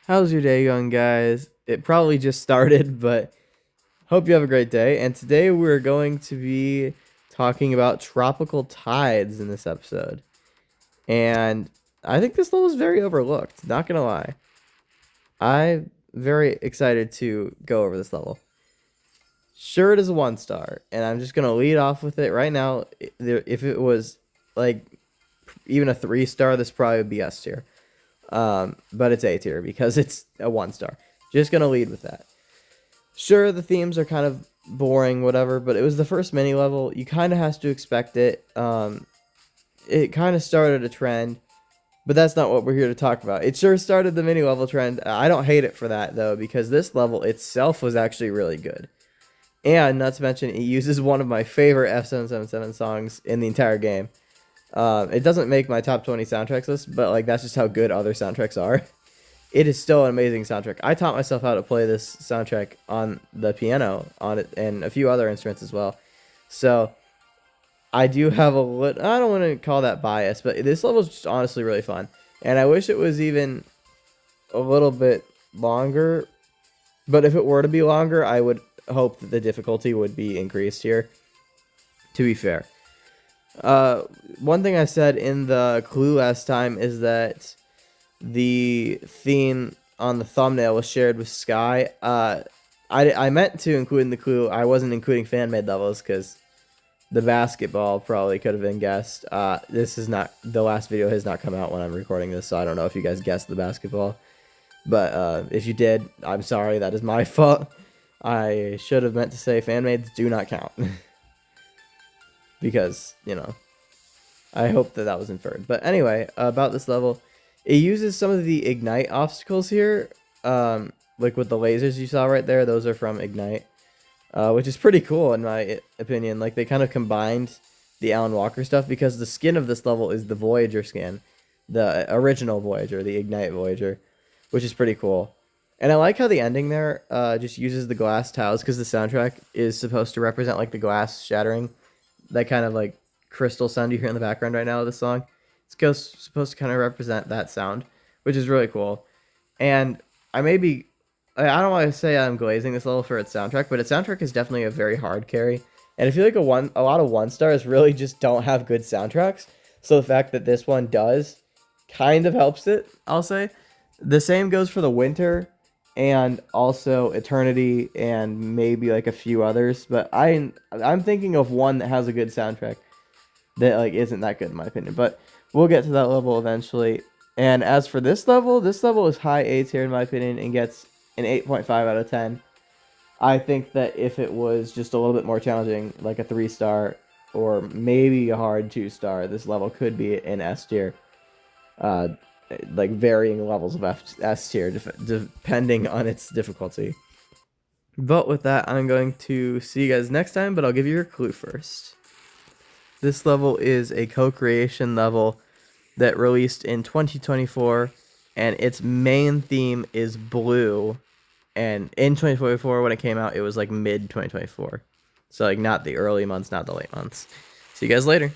How's your day going, guys? It probably just started, but hope you have a great day. And today we're going to be talking about tropical tides in this episode. And I think this level is very overlooked, not gonna lie. I'm very excited to go over this level. Sure, it is a 1 star, and I'm just gonna lead off with it right now. If it was like even a 3 star, this probably would be S tier. But it's A tier because it's a 1 star. Just gonna lead with that. Sure, the themes are kind of boring, whatever, but it was the first mini level. You kind of has to expect it. It kind of started a trend, but that's not what we're here to talk about. It sure started the mini level trend. I don't hate it for that though, because this level itself was actually really good. And not to mention, it uses one of my favorite F777 songs in the entire game. It doesn't make my top 20 soundtracks list, but like that's just how good other soundtracks are. It is still an amazing soundtrack. I taught myself how to play this soundtrack on the piano on it and a few other instruments as well. So I do have a little, I don't want to call that bias, but this level is just honestly really fun. And I wish it was even a little bit longer. But if it were to be longer, I would hope that the difficulty would be increased here, to be fair. One thing I said in the clue last time is that the theme on the thumbnail was shared with Sky. I meant to include in the clue. I wasn't including fan-made levels because the basketball probably could have been guessed. This is not, the last video has not come out when I'm recording this, so I don't know if you guys guessed the basketball. But if you did, I'm sorry, that is my fault. I should have meant to say fan-mades do not count. Because, you know, I hope that that was inferred. But anyway, about this level, it uses some of the Ignite obstacles here. Like with the lasers you saw right there, those are from Ignite. Which is pretty cool in my opinion. Like they kind of combined the Alan Walker stuff because the skin of this level is the Voyager skin. The original Voyager, the Ignite Voyager, which is pretty cool. And I like how the ending there just uses the glass tiles because the soundtrack is supposed to represent like the glass shattering. That kind of like crystal sound you hear in the background right now of the song. It's supposed to kind of represent that sound, which is really cool. And I don't want to say I'm glazing this level for its soundtrack, but its soundtrack is definitely a very hard carry. And I feel like a lot of 1 stars really just don't have good soundtracks. So the fact that this one does kind of helps it, I'll say. The same goes for the Winter and also Eternity and maybe like a few others, but I'm thinking of one that has a good soundtrack that like isn't that good in my opinion, but we'll get to that level eventually. And as for this level is high A tier in my opinion and gets an 8.5 out of 10. I think that if it was just a little bit more challenging, like a 3 star or maybe a hard 2 star, this level could be an S tier. Like varying levels of S tier depending on its difficulty. But with that, I'm going to see you guys next time, but I'll give you your clue first. This level is a co-creation level that released in 2024, and its main theme is blue. And in 2024, when it came out, it was like mid 2024. So like not the early months, not the late months. See you guys later.